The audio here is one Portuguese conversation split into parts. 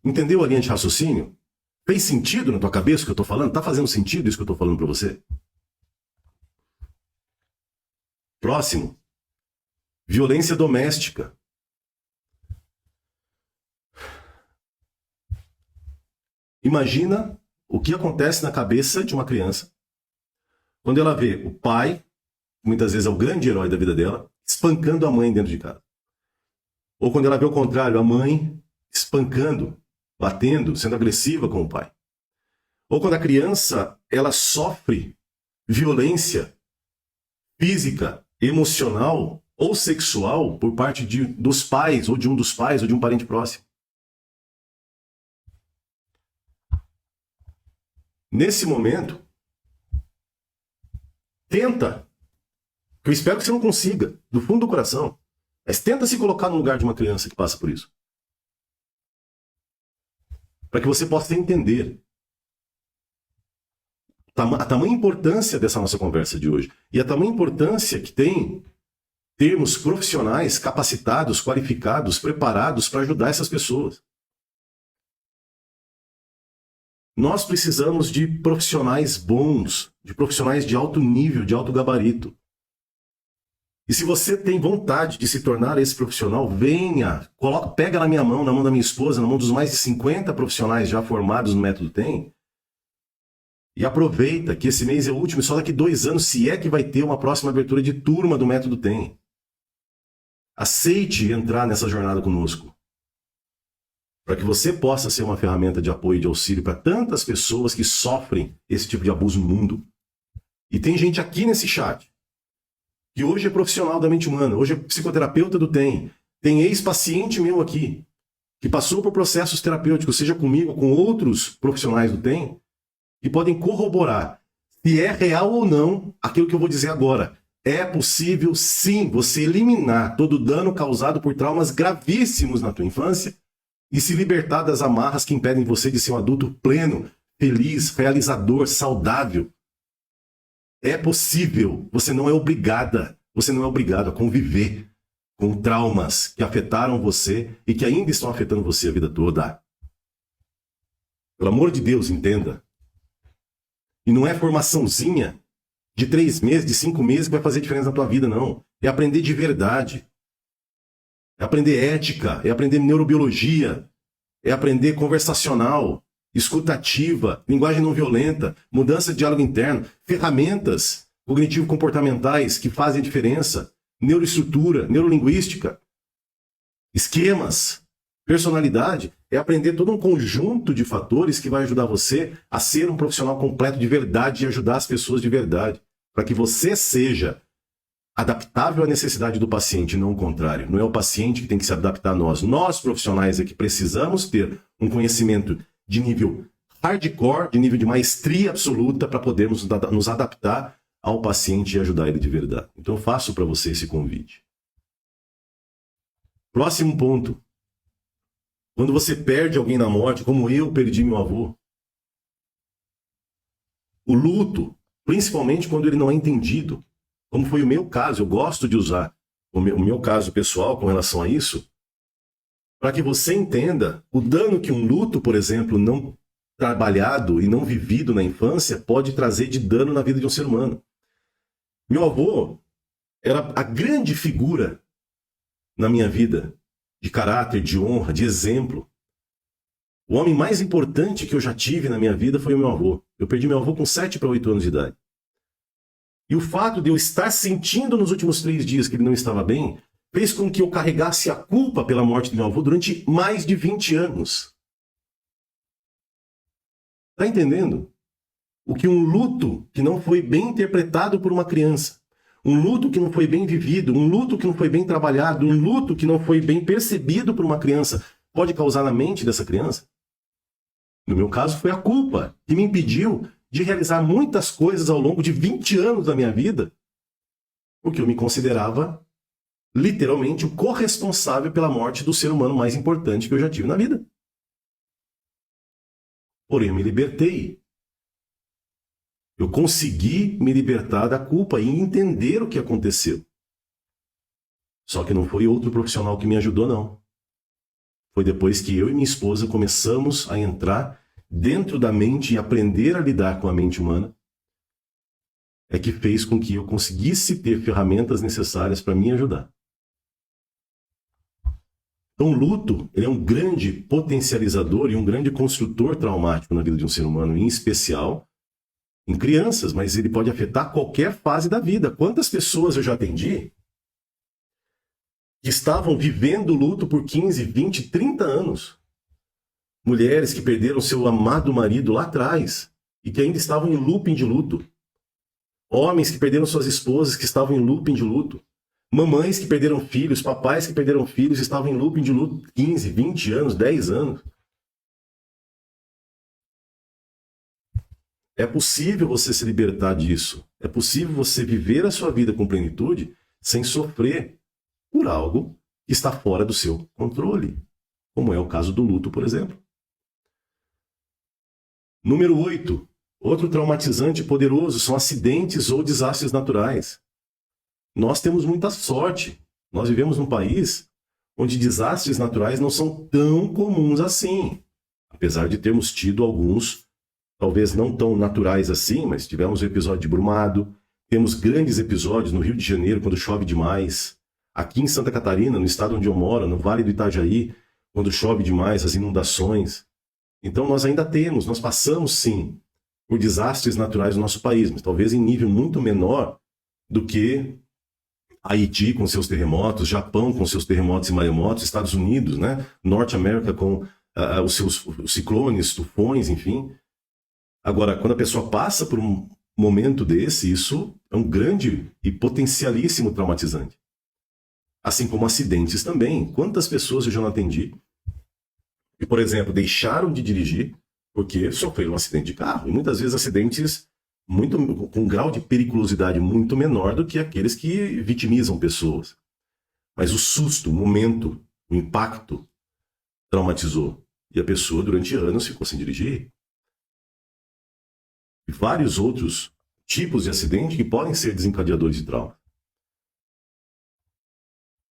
Entendeu a linha de raciocínio? Fez sentido na tua cabeça o que eu estou falando? Está fazendo sentido isso que eu estou falando para você? Próximo. Violência doméstica. Imagina o que acontece na cabeça de uma criança quando ela vê o pai, muitas vezes é o grande herói da vida dela, espancando a mãe dentro de casa. Ou quando ela vê o contrário, a mãe espancando, batendo, sendo agressiva com o pai. Ou quando a criança ela sofre violência física, emocional ou sexual por parte dos pais, ou de um dos pais, ou de um parente próximo. Nesse momento, tenta, que eu espero que você não consiga, do fundo do coração, mas tenta se colocar no lugar de uma criança que passa por isso. Para que você possa entender a tamanha importância dessa nossa conversa de hoje. E a tamanha importância que tem termos profissionais capacitados, qualificados, preparados para ajudar essas pessoas. Nós precisamos de profissionais bons, de profissionais de alto nível, de alto gabarito. E se você tem vontade de se tornar esse profissional, venha, pega na minha mão, na mão da minha esposa, na mão dos mais de 50 profissionais já formados no Método TEM, e aproveita que esse mês é o último, e só daqui 2 anos, se é que vai ter uma próxima abertura de turma do Método TEM. Aceite entrar nessa jornada conosco, para que você possa ser uma ferramenta de apoio e de auxílio para tantas pessoas que sofrem esse tipo de abuso no mundo. E tem gente aqui nesse chat, que hoje é profissional da mente humana, hoje é psicoterapeuta do TEM, tem ex-paciente meu aqui, que passou por processos terapêuticos, seja comigo ou com outros profissionais do TEM, que podem corroborar se é real ou não aquilo que eu vou dizer agora. É possível, sim, você eliminar todo o dano causado por traumas gravíssimos na tua infância e se libertar das amarras que impedem você de ser um adulto pleno, feliz, realizador, saudável. É possível. Você não é obrigada. Você não é obrigado a conviver com traumas que afetaram você e que ainda estão afetando você a vida toda. Pelo amor de Deus, entenda. E não é formaçãozinha de 3 meses, de 5 meses que vai fazer diferença na tua vida, não. É aprender de verdade. É aprender ética, é aprender neurobiologia, é aprender conversacional, escutativa, linguagem não violenta, mudança de diálogo interno, ferramentas cognitivo-comportamentais que fazem a diferença, neuroestrutura, neurolinguística, esquemas, personalidade. É aprender todo um conjunto de fatores que vai ajudar você a ser um profissional completo de verdade e ajudar as pessoas de verdade, para que você seja adaptável à necessidade do paciente, não o contrário. Não é o paciente que tem que se adaptar a nós. Nós, profissionais, é que precisamos ter um conhecimento de nível hardcore, de nível de maestria absoluta, para podermos nos adaptar ao paciente e ajudar ele de verdade. Então eu faço para você esse convite. Próximo ponto. Quando você perde alguém na morte, como eu perdi meu avô, o luto, principalmente quando ele não é entendido, como foi o meu caso, eu gosto de usar o meu caso pessoal com relação a isso, para que você entenda o dano que um luto, por exemplo, não trabalhado e não vivido na infância pode trazer de dano na vida de um ser humano. Meu avô era a grande figura na minha vida, de caráter, de honra, de exemplo. O homem mais importante que eu já tive na minha vida foi o meu avô. Eu perdi meu avô com 7 para 8 anos de idade. E o fato de eu estar sentindo nos últimos 3 dias que ele não estava bem, fez com que eu carregasse a culpa pela morte do meu avô durante mais de 20 anos. Está entendendo? O que um luto que não foi bem interpretado por uma criança, um luto que não foi bem vivido, um luto que não foi bem trabalhado, um luto que não foi bem percebido por uma criança, pode causar na mente dessa criança? No meu caso, foi a culpa que me impediu de realizar muitas coisas ao longo de 20 anos da minha vida, porque eu me considerava, literalmente, o corresponsável pela morte do ser humano mais importante que eu já tive na vida. Porém, eu me libertei. Eu consegui me libertar da culpa e entender o que aconteceu. Só que não foi outro profissional que me ajudou, não. Foi depois que eu e minha esposa começamos a entrar dentro da mente e aprender a lidar com a mente humana, é que fez com que eu conseguisse ter ferramentas necessárias para me ajudar. Então, o luto, ele é um grande potencializador e um grande construtor traumático na vida de um ser humano, em especial em crianças, mas ele pode afetar qualquer fase da vida. Quantas pessoas eu já atendi que estavam vivendo o luto por 15, 20, 30 anos? Mulheres que perderam seu amado marido lá atrás e que ainda estavam em looping de luto. Homens que perderam suas esposas que estavam em looping de luto. Mamães que perderam filhos, papais que perderam filhos e estavam em looping de luto 15, 20 anos, 10 anos. É possível você se libertar disso. É possível você viver a sua vida com plenitude sem sofrer por algo que está fora do seu controle, como é o caso do luto, por exemplo. Número 8. Outro traumatizante poderoso são acidentes ou desastres naturais. Nós temos muita sorte. Nós vivemos num país onde desastres naturais não são tão comuns assim. Apesar de termos tido alguns, talvez não tão naturais assim, mas tivemos o episódio de Brumado, temos grandes episódios no Rio de Janeiro, quando chove demais. Aqui em Santa Catarina, no estado onde eu moro, no Vale do Itajaí, quando chove demais, as inundações. Então nós ainda temos, nós passamos sim por desastres naturais no nosso país, mas talvez em nível muito menor do que Haiti com seus terremotos, Japão com seus terremotos e maremotos, Estados Unidos, né? Norte América com os seus ciclones, tufões, enfim. Agora, quando a pessoa passa por um momento desse, isso é um grande e potencialíssimo traumatizante. Assim como acidentes também. Quantas pessoas eu já não atendi que, por exemplo, deixaram de dirigir porque sofreram um acidente de carro. E muitas vezes acidentes com um grau de periculosidade muito menor do que aqueles que vitimizam pessoas. Mas o susto, o momento, o impacto traumatizou. E a pessoa, durante anos, ficou sem dirigir. E vários outros tipos de acidente que podem ser desencadeadores de trauma.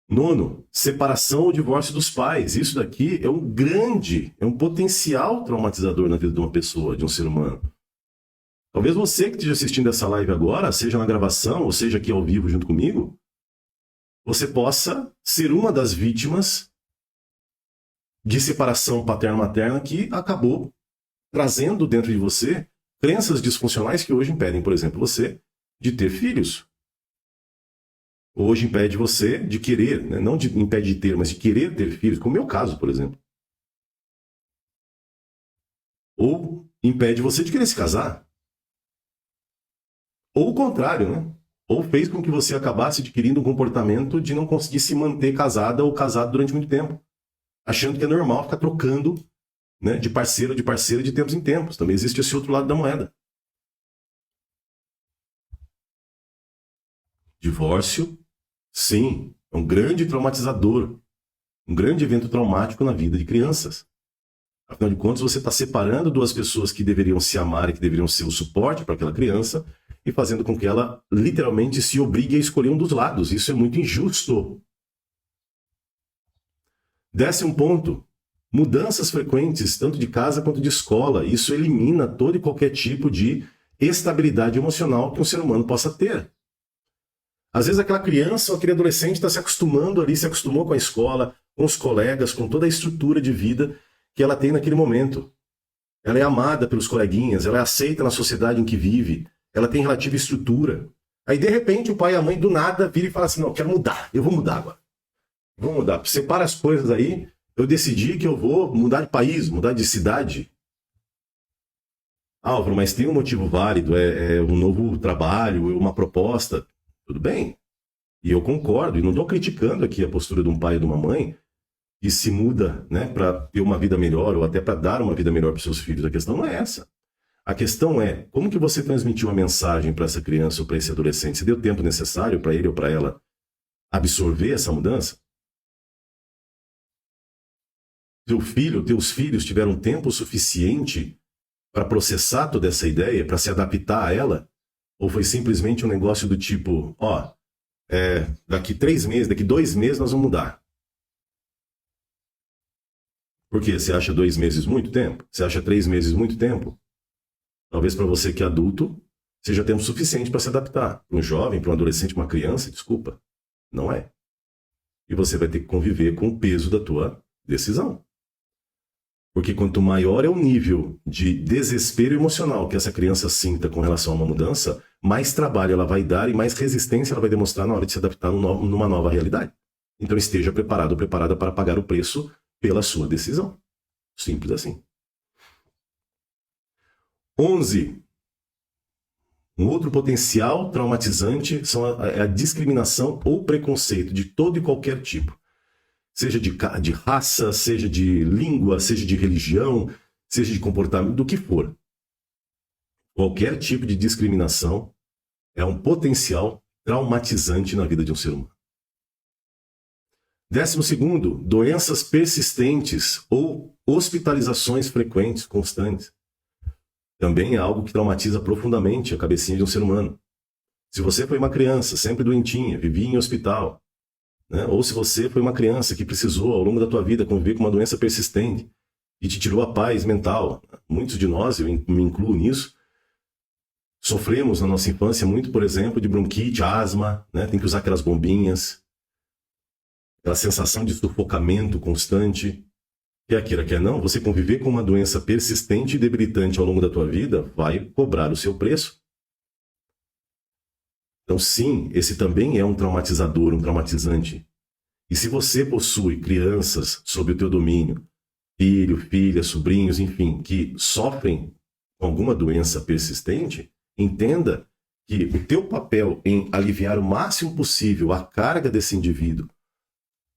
9, separação ou divórcio dos pais. Isso daqui é um potencial traumatizador na vida de uma pessoa, de um ser humano. Talvez você que esteja assistindo essa live agora, seja na gravação, ou seja aqui ao vivo junto comigo, você possa ser uma das vítimas de separação paterno-materna que acabou trazendo dentro de você crenças disfuncionais que hoje impedem, por exemplo, você de ter filhos. Hoje impede você de querer, né? Não impede de ter, mas de querer ter filhos, como é o meu caso, por exemplo. Ou impede você de querer se casar. Ou o contrário, né? Ou fez com que você acabasse adquirindo um comportamento de não conseguir se manter casada ou casado durante muito tempo. Achando que é normal ficar trocando, né, de parceiro de tempos em tempos. Também existe esse outro lado da moeda. Divórcio, sim, é um grande traumatizador. Um grande evento traumático na vida de crianças. Afinal de contas, você está separando duas pessoas que deveriam se amar e que deveriam ser o suporte para aquela criança e fazendo com que ela literalmente se obrigue a escolher um dos lados. Isso é muito injusto. 10º ponto. Mudanças frequentes, tanto de casa quanto de escola. Isso elimina todo e qualquer tipo de estabilidade emocional que um ser humano possa ter. Às vezes aquela criança ou aquele adolescente está se acostumando ali, se acostumou com a escola, com os colegas, com toda a estrutura de vida que ela tem naquele momento. Ela é amada pelos coleguinhas, ela é aceita na sociedade em que vive, ela tem relativa estrutura. Aí, de repente, o pai e a mãe do nada viram e falam assim, não, eu quero mudar, eu vou mudar agora. Vou mudar. Separa as coisas aí, eu decidi que eu vou mudar de país, mudar de cidade. Álvaro, mas tem um motivo válido, é um novo trabalho, uma proposta. Tudo bem. E eu concordo, e não estou criticando aqui a postura de um pai e de uma mãe que se muda, né, para ter uma vida melhor ou até para dar uma vida melhor para os seus filhos. A questão não é essa. A questão é como que você transmitiu a mensagem para essa criança ou para esse adolescente? Você deu o tempo necessário para ele ou para ela absorver essa mudança? Teus filhos tiveram tempo suficiente para processar toda essa ideia, para se adaptar a ela? Ou foi simplesmente um negócio do tipo, daqui 3 meses, daqui 2 meses nós vamos mudar? Por quê? Você acha 2 meses muito tempo? Você acha 3 meses muito tempo? Talvez para você que é adulto, seja tempo suficiente para se adaptar. Para um jovem, para um adolescente, uma criança, desculpa, não é. E você vai ter que conviver com o peso da tua decisão. Porque quanto maior é o nível de desespero emocional que essa criança sinta com relação a uma mudança, mais trabalho ela vai dar e mais resistência ela vai demonstrar na hora de se adaptar numa nova realidade. Então esteja preparado ou preparada para pagar o preço pela sua decisão. Simples assim. 11. Um outro potencial traumatizante é a discriminação ou preconceito de todo e qualquer tipo. Seja de raça, seja de língua, seja de religião, seja de comportamento, do que for. Qualquer tipo de discriminação é um potencial traumatizante na vida de um ser humano. 12º, doenças persistentes ou hospitalizações frequentes, constantes. Também é algo que traumatiza profundamente a cabecinha de um ser humano. Se você foi uma criança sempre doentinha, vivia em hospital, né? Ou se você foi uma criança que precisou, ao longo da tua vida, conviver com uma doença persistente e te tirou a paz mental. Muitos de nós, eu me incluo nisso, sofremos na nossa infância muito, por exemplo, de bronquite, asma, né? Tem que usar aquelas bombinhas, aquela sensação de sufocamento constante. Quer queira, quer não, você conviver com uma doença persistente e debilitante ao longo da tua vida vai cobrar o seu preço. Então, sim, esse também é um traumatizador, um traumatizante. E se você possui crianças sob o teu domínio, filho, filha, sobrinhos, enfim, que sofrem com alguma doença persistente, entenda que o teu papel em aliviar o máximo possível a carga desse indivíduo,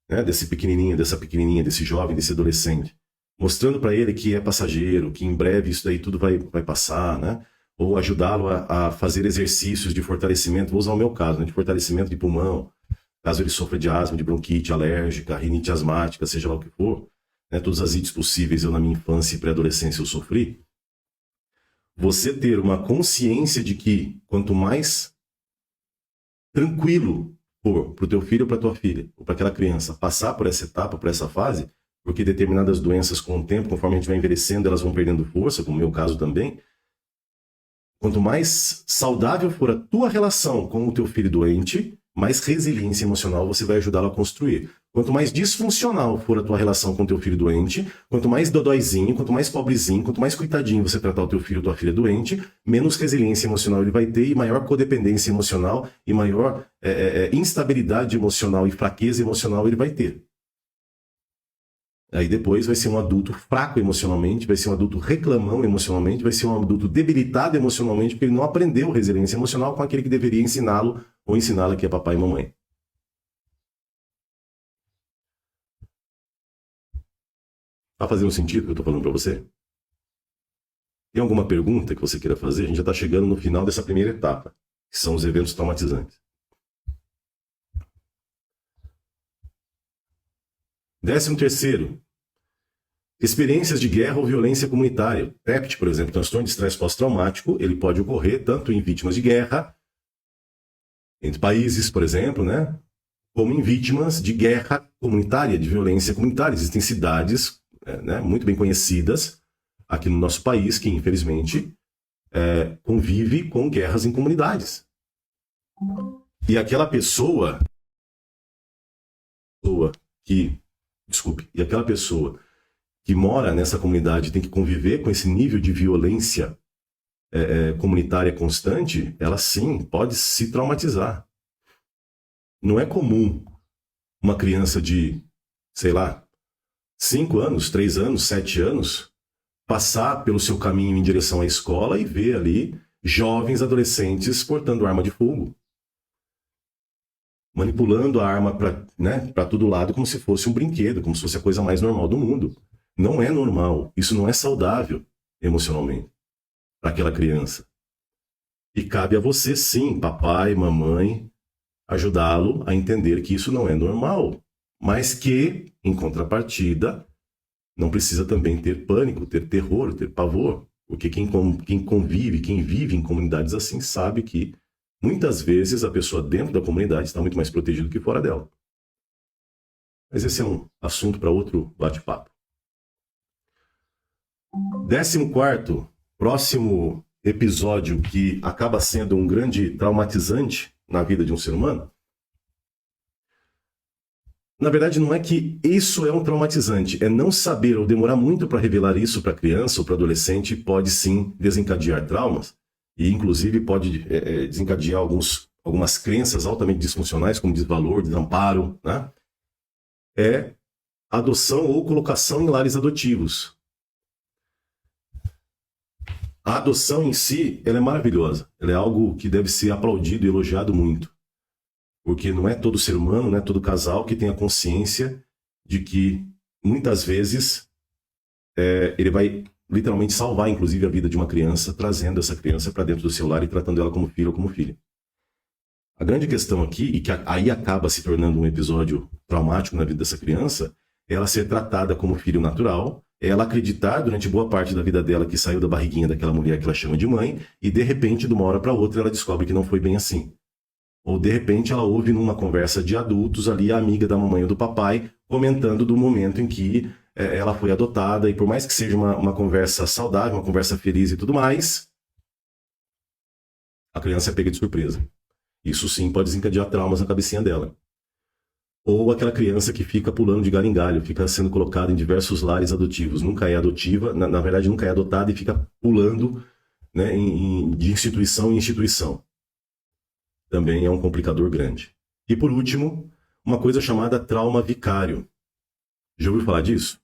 né, desse pequenininho, dessa pequenininha, desse jovem, desse adolescente, mostrando para ele que é passageiro, que em breve isso daí tudo vai passar, né? Ou ajudá-lo a fazer exercícios de fortalecimento, vou usar o meu caso, né, de fortalecimento de pulmão, caso ele sofra de asma, de bronquite alérgica, rinite asmática, seja lá o que for, né, todas as ites possíveis eu na minha infância e pré-adolescência eu sofri. Você ter uma consciência de que quanto mais tranquilo for para o teu filho ou para tua filha, ou para aquela criança, passar por essa etapa, por essa fase, porque determinadas doenças com o tempo, conforme a gente vai envelhecendo, elas vão perdendo força, como o meu caso também. Quanto mais saudável for a tua relação com o teu filho doente, mais resiliência emocional você vai ajudá-lo a construir. Quanto mais disfuncional for a tua relação com o teu filho doente, quanto mais dodóizinho, quanto mais pobrezinho, quanto mais coitadinho você tratar o teu filho ou tua filha doente, menos resiliência emocional ele vai ter e maior codependência emocional e maior instabilidade emocional e fraqueza emocional ele vai ter. Aí depois vai ser um adulto fraco emocionalmente, vai ser um adulto reclamão emocionalmente, vai ser um adulto debilitado emocionalmente, porque ele não aprendeu resiliência emocional com aquele que deveria ensiná-lo ou ensiná-la, que é papai e mamãe. Tá fazendo sentido o que eu tô falando para você? Tem alguma pergunta que você queira fazer? A gente já está chegando no final dessa primeira etapa, que são os eventos traumatizantes. 13º, experiências de guerra ou violência comunitária. TEPT, por exemplo, transtorno de estresse pós-traumático, ele pode ocorrer tanto em vítimas de guerra, entre países, por exemplo, né, como em vítimas de guerra comunitária, de violência comunitária. Existem cidades né, muito bem conhecidas aqui no nosso país que, infelizmente, convive com guerras em comunidades. E aquela pessoa que mora nessa comunidade tem que conviver com esse nível de violência comunitária constante, ela sim pode se traumatizar. Não é comum uma criança de, sei lá, 5 anos, 3 anos, 7 anos, passar pelo seu caminho em direção à escola e ver ali jovens adolescentes portando arma de fogo, manipulando a arma para todo lado como se fosse um brinquedo, como se fosse a coisa mais normal do mundo. Não é normal, isso não é saudável emocionalmente para aquela criança. E cabe a você sim, papai, mamãe, ajudá-lo a entender que isso não é normal, mas que, em contrapartida, não precisa também ter pânico, ter terror, ter pavor, porque quem convive, quem vive em comunidades assim sabe que muitas vezes a pessoa dentro da comunidade está muito mais protegida do que fora dela. Mas esse é um assunto para outro bate-papo. 14º, próximo episódio que acaba sendo um grande traumatizante na vida de um ser humano. Na verdade, não é que isso é um traumatizante, é não saber ou demorar muito para revelar isso para criança ou para adolescente pode sim desencadear traumas e inclusive pode desencadear algumas crenças altamente disfuncionais, como desvalor, desamparo, né? É adoção ou colocação em lares adotivos. A adoção em si, ela é maravilhosa, ela é algo que deve ser aplaudido e elogiado muito. Porque não é todo ser humano, não é todo casal que tem a consciência de que, muitas vezes, ele vai literalmente salvar, inclusive, a vida de uma criança, trazendo essa criança para dentro do seu lar e tratando ela como filho ou como filha. A grande questão aqui, e que aí acaba se tornando um episódio traumático na vida dessa criança, é ela ser tratada como filho natural, é ela acreditar durante boa parte da vida dela que saiu da barriguinha daquela mulher que ela chama de mãe, e de repente, de uma hora para outra, ela descobre que não foi bem assim. Ou, de repente, ela ouve numa conversa de adultos ali a amiga da mamãe ou do papai comentando do momento em que ela foi adotada. E por mais que seja uma conversa saudável, uma conversa feliz e tudo mais, a criança é pega de surpresa. Isso sim pode desencadear traumas na cabecinha dela. Ou aquela criança que fica pulando de galho em galho, fica sendo colocada em diversos lares adotivos. Nunca é adotiva, na verdade nunca é adotada e fica pulando, né, de instituição em instituição. Também é um complicador grande. E por último, uma coisa chamada trauma vicário. Já ouviu falar disso?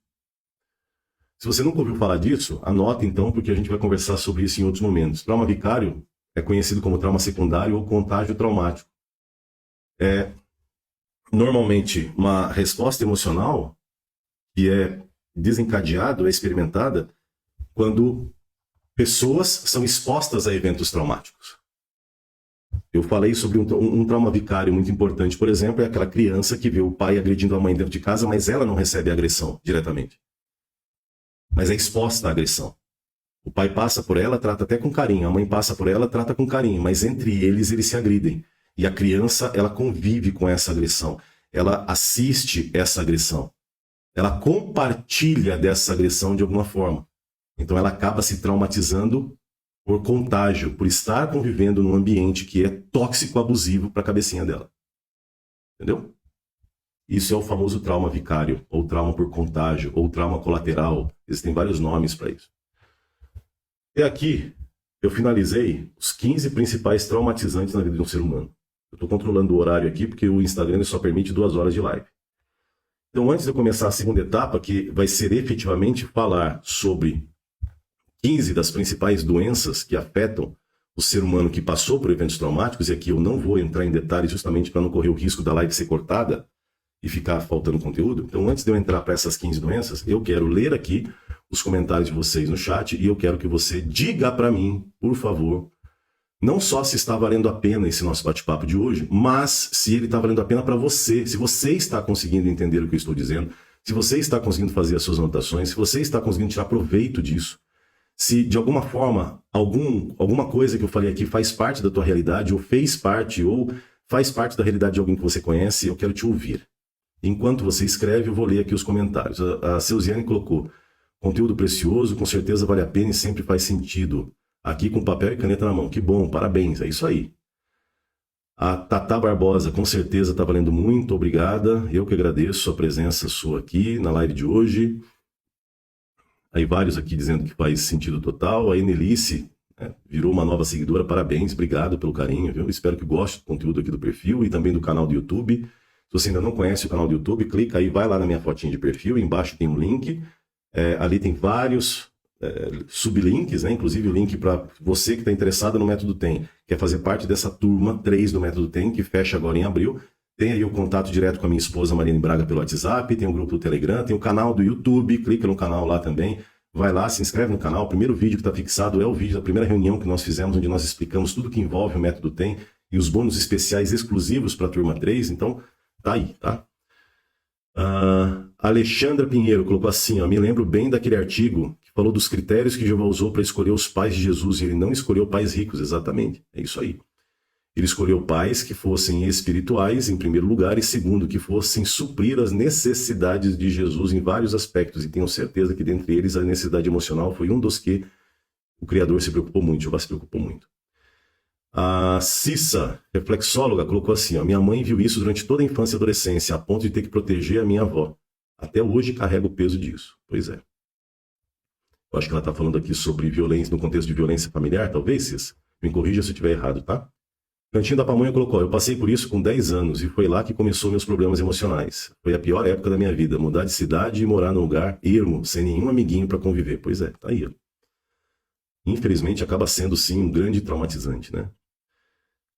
Se você nunca ouviu falar disso, anota então, porque a gente vai conversar sobre isso em outros momentos. Trauma vicário é conhecido como trauma secundário ou contágio traumático. É normalmente uma resposta emocional que é desencadeada, é experimentada quando pessoas são expostas a eventos traumáticos. Eu falei sobre um trauma vicário muito importante, por exemplo, é aquela criança que vê o pai agredindo a mãe dentro de casa, mas ela não recebe a agressão diretamente. Mas é exposta à agressão. O pai passa por ela, trata até com carinho, a mãe passa por ela, trata com carinho, mas entre eles se agridem. E a criança, ela convive com essa agressão, ela assiste essa agressão, ela compartilha dessa agressão de alguma forma. Então ela acaba se traumatizando por contágio, por estar convivendo num ambiente que é tóxico, abusivo para a cabecinha dela. Entendeu? Isso é o famoso trauma vicário, ou trauma por contágio, ou trauma colateral. Existem vários nomes para isso. E aqui eu finalizei os 15 principais traumatizantes na vida de um ser humano. Eu estou controlando o horário aqui porque o Instagram só permite 2 horas de live. Então, antes de eu começar a segunda etapa, que vai ser efetivamente falar sobre 15 das principais doenças que afetam o ser humano que passou por eventos traumáticos, e aqui eu não vou entrar em detalhes justamente para não correr o risco da live ser cortada e ficar faltando conteúdo. Então, antes de eu entrar para essas 15 doenças, eu quero ler aqui os comentários de vocês no chat e eu quero que você diga para mim, por favor, não só se está valendo a pena esse nosso bate-papo de hoje, mas se ele está valendo a pena para você, se você está conseguindo entender o que eu estou dizendo, se você está conseguindo fazer as suas anotações, se você está conseguindo tirar proveito disso, se de alguma forma alguma coisa que eu falei aqui faz parte da tua realidade, ou fez parte, ou faz parte da realidade de alguém que você conhece, eu quero te ouvir. Enquanto você escreve, eu vou ler aqui os comentários. A Seuziane colocou: conteúdo precioso, com certeza vale a pena e sempre faz sentido. Aqui com papel e caneta na mão. Que bom, parabéns, é isso aí. A Tata Barbosa, com certeza está valendo muito, obrigada. Eu que agradeço a presença sua aqui na live de hoje. Aí vários aqui dizendo que faz sentido total. A Enelice, né, virou uma nova seguidora, parabéns, obrigado pelo carinho, viu? Espero que goste do conteúdo aqui do perfil e também do canal do YouTube. Se você ainda não conhece o canal do YouTube, clica aí, vai lá na minha fotinha de perfil, embaixo tem um link. Ali tem vários sublinks, né? Inclusive o link para você que está interessado no Método TEM, quer fazer parte dessa turma 3 do Método TEM, que fecha agora em abril. Tem aí o contato direto com a minha esposa Mariane Braga pelo WhatsApp, tem o grupo do Telegram, tem o canal do YouTube, clica no canal lá também, vai lá, se inscreve no canal. O primeiro vídeo que está fixado é o vídeo da primeira reunião que nós fizemos, onde nós explicamos tudo que envolve o Método TEM e os bônus especiais exclusivos para a turma 3, então tá aí, tá? Alexandra Pinheiro colocou assim, ó: me lembro bem daquele artigo que falou dos critérios que Jeová usou para escolher os pais de Jesus, e ele não escolheu pais ricos, exatamente, é isso aí. Ele escolheu pais que fossem espirituais, em primeiro lugar, e segundo, que fossem suprir as necessidades de Jesus em vários aspectos. E tenho certeza que, dentre eles, a necessidade emocional foi um dos que o Criador se preocupou muito, Jeová se preocupou muito. A Cissa, reflexóloga, colocou assim, ó, minha mãe viu isso durante toda a infância e adolescência, a ponto de ter que proteger a minha avó. Até hoje carrega o peso disso. Pois é. Eu acho que ela está falando aqui sobre violência, no contexto de violência familiar, talvez, Cissa? Me corrija se eu estiver errado, tá? Cantinho da Pamonha colocou, eu passei por isso com 10 anos e foi lá que começou meus problemas emocionais. Foi a pior época da minha vida, mudar de cidade e morar num lugar ermo, sem nenhum amiguinho para conviver. Pois é, tá aí, ó. Infelizmente acaba sendo sim um grande traumatizante, né?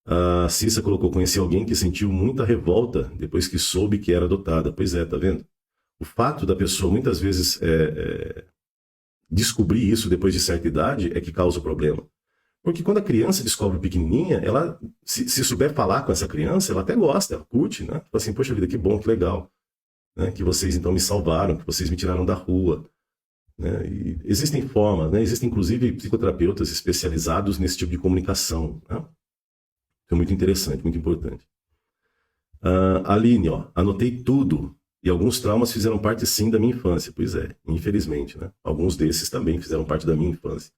A Cissa colocou, conheci alguém que sentiu muita revolta depois que soube que era adotada. Pois é, tá vendo? O fato da pessoa muitas vezes descobrir isso depois de certa idade é que causa o problema. Porque quando a criança descobre pequenininha, ela, se souber falar com essa criança, ela até gosta, ela curte, né? Fala assim, poxa vida, que bom, que legal, né? Que vocês então me salvaram, que vocês me tiraram da rua. Né? E existem formas, né? Existem inclusive psicoterapeutas especializados nesse tipo de comunicação. Né? Então, muito interessante, muito importante. Aline, ó, anotei tudo. E alguns traumas fizeram parte, sim, da minha infância. Pois é, infelizmente, né? Alguns desses também fizeram parte da minha infância.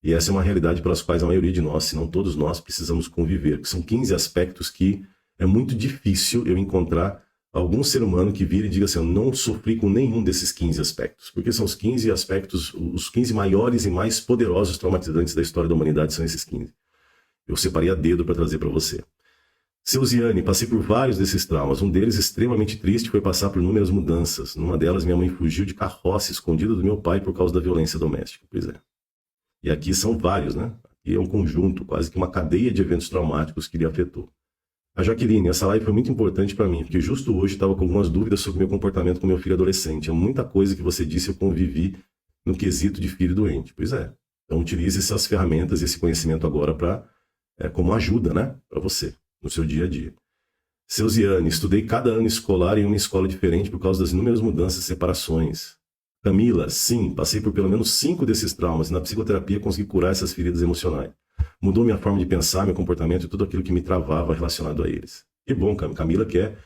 E essa é uma realidade pelas quais a maioria de nós, se não todos nós, precisamos conviver. Que são 15 aspectos que é muito difícil eu encontrar algum ser humano que vire e diga assim, eu não sofri com nenhum desses 15 aspectos. Porque são os 15 aspectos, os 15 maiores e mais poderosos traumatizantes da história da humanidade são esses 15. Eu separei a dedo para trazer para você. Seuziane, passei por vários desses traumas. Um deles, extremamente triste, foi passar por inúmeras mudanças. Numa delas, minha mãe fugiu de carroça escondida do meu pai por causa da violência doméstica. Pois é. E aqui são vários, né? Aqui é um conjunto, quase que uma cadeia de eventos traumáticos que lhe afetou. A Jaqueline, essa live foi muito importante para mim, porque justo hoje estava com algumas dúvidas sobre meu comportamento com meu filho adolescente. É muita coisa que você disse eu convivi no quesito de filho doente. Pois é. Então utilize essas ferramentas, esse conhecimento agora como ajuda, né? Para você, no seu dia a dia. Seuziane, estudei cada ano escolar em uma escola diferente por causa das inúmeras mudanças e separações. Camila, sim, passei por pelo menos 5 desses traumas e na psicoterapia consegui curar essas feridas emocionais. Mudou minha forma de pensar, meu comportamento e tudo aquilo que me travava relacionado a eles. Que bom, Camila, que é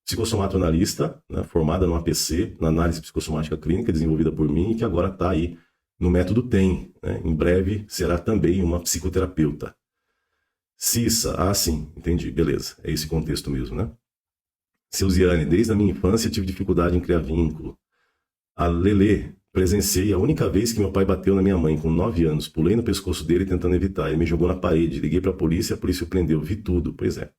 psicossomato-analista, né, formada no APC, na análise psicossomática clínica, desenvolvida por mim e que agora está aí no método TEM. Né? Em breve será também uma psicoterapeuta. Cissa, sim, entendi, beleza, é esse contexto mesmo, né? Seuziane, desde a minha infância tive dificuldade em criar vínculo. A Lelê, presenciei a única vez que meu pai bateu na minha mãe, com 9 anos. Pulei no pescoço dele tentando evitar. Ele me jogou na parede. Liguei para a polícia o prendeu. Vi tudo. Pois é.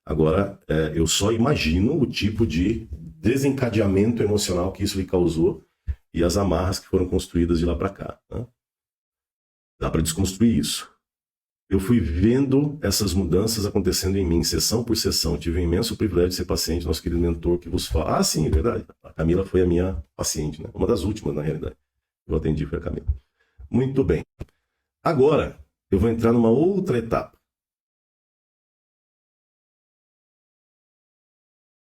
Agora, eu só imagino o tipo de desencadeamento emocional que isso lhe causou e as amarras que foram construídas de lá para cá. Né? Dá para desconstruir isso. Eu fui vendo essas mudanças acontecendo em mim, sessão por sessão. Tive o imenso privilégio de ser paciente, nosso querido mentor que vos fala. Sim, é verdade. A Camila foi a minha paciente, né? Uma das últimas, na realidade. Eu atendi foi a Camila. Muito bem. Agora, eu vou entrar numa outra etapa.